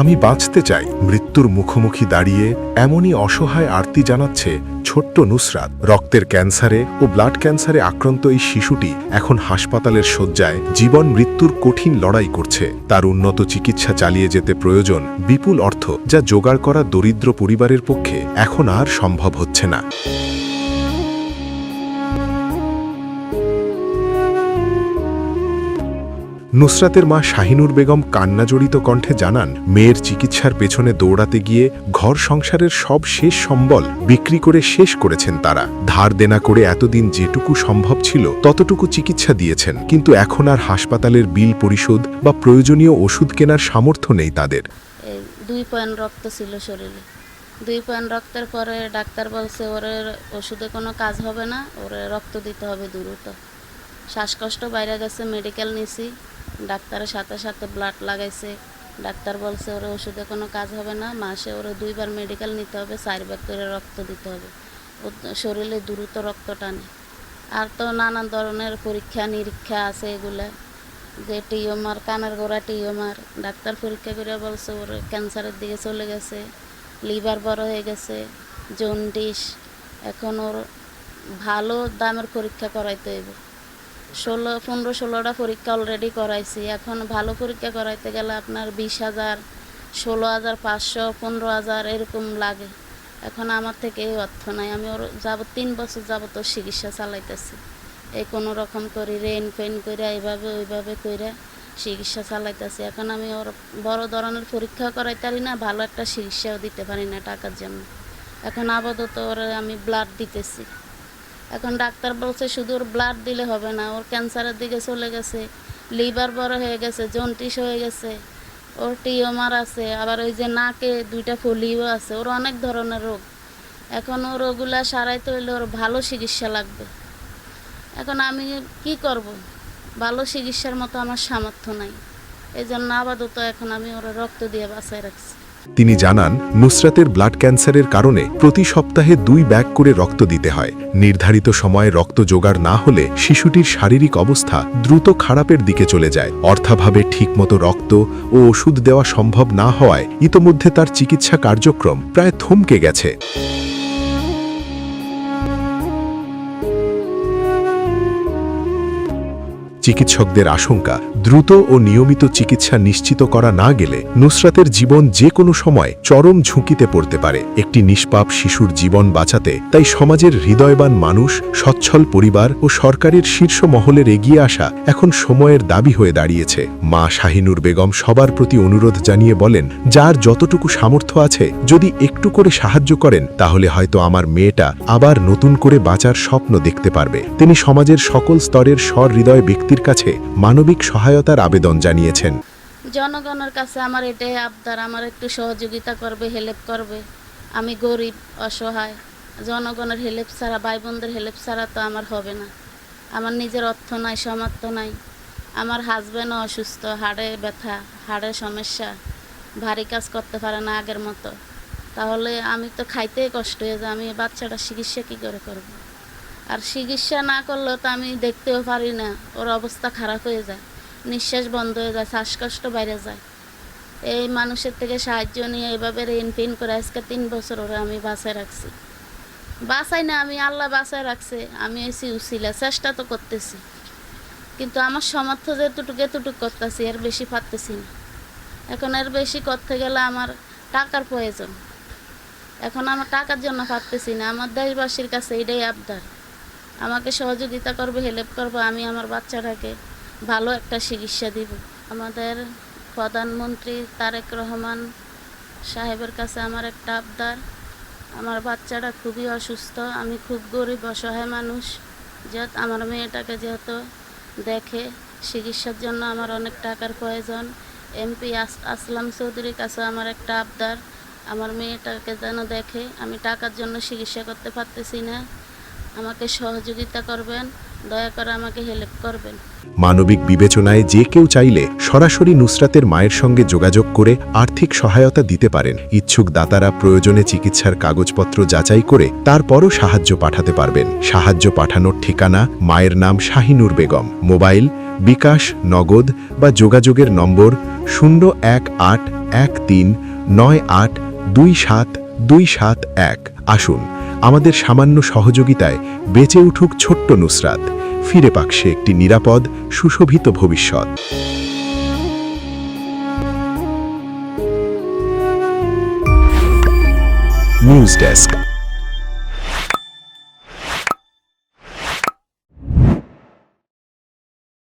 আমি বাঁচতে চাই। মৃত্যুর মুখোমুখি দাঁড়িয়ে এমনই অসহায় আরতি জানাচ্ছে ছোট্ট নুসরাত। রক্তের ক্যান্সারে ও ব্লাড ক্যান্সারে আক্রান্ত এই শিশুটি এখন হাসপাতালের শয্যায় জীবন মৃত্যুর কঠিন লড়াই করছে। তার উন্নত চিকিৎসা চালিয়ে যেতে প্রয়োজন বিপুল অর্থ, যা জোগাড় করা দরিদ্র পরিবারের পক্ষে এখন আর সম্ভব হচ্ছে না। নুসরাতের মা শাহিনুর বেগম কান্নাজড়িত কণ্ঠে জানান, মেয়ের চিকিৎসার পেছনে দৌড়াতে গিয়ে ঘর সংসারের সব শেষ সম্বল বিক্রি করে শেষ করেছেন তারা। ধার দেনা করে এতদিন যেটুকু সম্ভব ছিল ততটুকু চিকিৎসা দিয়েছেন, কিন্তু এখন আর হাসপাতালের বিল পরিশোধ বা প্রয়োজনীয় ওষুধ কেনার সামর্থ্য নেই তাদের। 2 পয়েন্ট রক্ত ছিল শরীরে। 2 পয়েন্ট রক্তের পরে ডাক্তার বলছে ওরে ওষুধে কোনো কাজ হবে না, ওরে রক্ত দিতে হবে দ্রুত। শ্বাসকষ্ট বাইরে গেছে, মেডিকেল নিছি, ডাক্তারের সাথে সাথে ব্লাড লাগাইছে। ডাক্তার বলছে ওরে ওষুধে কোনো কাজ হবে না, মাসে ওরে 2 বার মেডিকেল নিতে হবে, 4 ব্যাগ করে রক্ত দিতে হবে, ও শরীরে দ্রুত রক্ত টানে। আর তো নানান ধরনের পরীক্ষা নিরীক্ষা আছে, এগুলা যে টিউমার, কানের গোড়া টিউমার, ডাক্তার পরীক্ষা করে বলছে ওর ক্যান্সারের দিকে চলে গেছে, লিভার বড় হয়ে গেছে, জন্ডিস। এখন ওর ভালো দামের পরীক্ষা করাইতে হইব। 15-16টা পরীক্ষা অলরেডি করাইছি। এখন ভালো পরীক্ষা করাইতে গেলে আপনার 20,000, 16,500, 15,000 এরকম লাগে। এখন আমার থেকে এই অর্থ নাই। আমি ওর 3 বছর যাবত ওর চিকিৎসা চালাইতেছি। এই কোনো রকম করি রেন ফেন করে এইভাবে ওইভাবে করে চিকিৎসা চালাইতেছি। এখন আমি ওর বড় ধরনের পরীক্ষা করাইতে পারি না, ভালো একটা চিকিৎসাও দিতে পারি না টাকার জন্য। এখন আপাতত ওর আমি ব্লাড দিতেছি। এখন ডাক্তার বলছে শুধু ওর ব্লাড দিলে হবে না, ওর ক্যান্সারের দিকে চলে গেছে, লিভার বড় হয়ে গেছে, জন্ডিস হয়ে গেছে, ওর টিউমার আছে, আবার ওই যে নাকে 2টা ফলিও আছে, ওর অনেক ধরনের রোগ। এখন ওর ওগুলা সারাইতে হইলে ওর ভালো চিকিৎসা লাগবে। এখন আমি কি করব? ভালো চিকিৎসার মতো আমার সামর্থ্য নাই। এই জন্য আপাতত এখন আমি ওরা রক্ত দিয়ে বাঁচায় রাখছি। তিনি জানান, নুসরাতের ব্লাড ক্যান্সারের কারণে প্রতি সপ্তাহে 2 ব্যাগ করে রক্ত দিতে হয়। নির্ধারিত সময়ে রক্ত জোগাড় না হলে শিশুটির শারীরিক অবস্থা দ্রুত খারাপের দিকে চলে যায়। অর্থাভাবে ঠিকমতো রক্ত ও ওষুধ দেওয়া সম্ভব না হওয়ায় ইতোমধ্যে তার চিকিৎসা কার্যক্রম প্রায় থমকে গেছে। চিকিৎসকদের আশঙ্কা, দ্রুত ও নিয়মিত চিকিৎসা নিশ্চিত করা না গেলে নুসরাতের জীবন যে কোনো সময় চরম ঝুঁকিতে পড়তে পারে। একটি নিষ্পাপ শিশুর জীবন বাঁচাতে তাই সমাজের হৃদয়বান মানুষ, সচ্ছল পরিবার ও সরকারের শীর্ষ মহলের এগিয়ে আসা এখন সময়ের দাবি হয়ে দাঁড়িয়েছে। মা শাহিনুর বেগম সবার প্রতি অনুরোধ জানিয়ে বলেন, যার যতটুকু সামর্থ্য আছে যদি একটু করে সাহায্য করেন তাহলে হয়তো আমার মেয়েটা আবার নতুন করে বাঁচার স্বপ্ন দেখতে পারবে। তিনি সমাজের সকল স্তরের সহৃদয় ব্যক্তির কাছে মানবিক সহায়তার আবেদন জানিয়েছেন। জনগণের কাছে আমার এটাই আবদার, আমার একটু সহযোগিতা করবে, হেল্প করবে। আমি গরিব, অসহায়, জনগণের হেল্প ছাড়া, ভাই বোনদের হেল্প ছাড়া তো আমার হবে না। আমার নিজের অর্থ নাই, সামর্থ্য নাই। আমার হাজব্যান্ডও অসুস্থ, হাড়ে ব্যথা, হাড়ের সমস্যা, ভারী কাজ করতে পারে না আগের মতো। তাহলে আমি তো খাইতেই কষ্ট হয়ে যায়, আমি বাচ্চাটা চিকিৎসা কী করে করব? আর চিকিৎসা না করলেও তো আমি দেখতেও পারি না, ওর অবস্থা খারাপ হয়ে যায়, নিঃশ্বাস বন্ধ হয়ে যায়, শ্বাসকষ্ট বাইরে যায়। এই মানুষের থেকে সাহায্য নিয়ে এভাবে রেন ফেন করে আজকে 3 বছর ওরা আমি বাঁচায় রাখছি। বাঁচাই না আমি, আল্লাহ বাঁচায় রাখছে। আমি এসি উছিলা চেষ্টা তো করতেছি, কিন্তু আমার সামর্থ্য যেটুকু এতটুকু করতেছি, এর বেশি পারতেছি না। এখন এর বেশি করতে গেলে আমার টাকার প্রয়োজন। এখন আমার টাকার জন্য পারতেছি না। আমার দেশবাসীর কাছে এটাই আবদার, আমাকে সহযোগিতা করবে, হেল্প করবে, আমি আমার বাচ্চাটাকে ভালো একটা চিকিৎসা দিব। আমাদের প্রধানমন্ত্রী তারেক রহমান সাহেবের কাছে আমার একটা আবদার, আমার বাচ্চাটা খুবই অসুস্থ, আমি খুব গরিব অসহায় মানুষ, যেহেতু আমার মেয়েটাকে যেহেতু দেখে, চিকিৎসার জন্য আমার অনেক টাকার প্রয়োজন। এমপি আসলাম চৌধুরীর কাছে আমার একটা আবদার, আমার মেয়েটাকে যেন দেখে। আমি টাকার জন্য চিকিৎসা করতে পারতেছি না, আমাকে সহযোগিতা করবেন। দয়া করে আমাকে হেল্প করবেন। মানবিক বিবেচনায় যে কেউ চাইলে সরাসরি নুসরাতের মায়ের সঙ্গে যোগাযোগ করে আর্থিক সহায়তা দিতে পারেন। ইচ্ছুক দাতারা প্রয়োজনে চিকিৎসার কাগজপত্র যাচাই করে তারপরও সাহায্য পাঠাতে পারবেন। সাহায্য পাঠানোর ঠিকানা মায়ের নাম শাহিনুর বেগম, মোবাইল, বিকাশ, নগদ বা যোগাযোগের নম্বর 0181398272771। আসুন আমাদের সামান্য সহযোগিতায় বেঁচে উঠুক ছোট্ট নুসরাত, ফিরে পাক সে একটি নিরাপদ সুশোভিত ভবিষ্যৎ। News desk.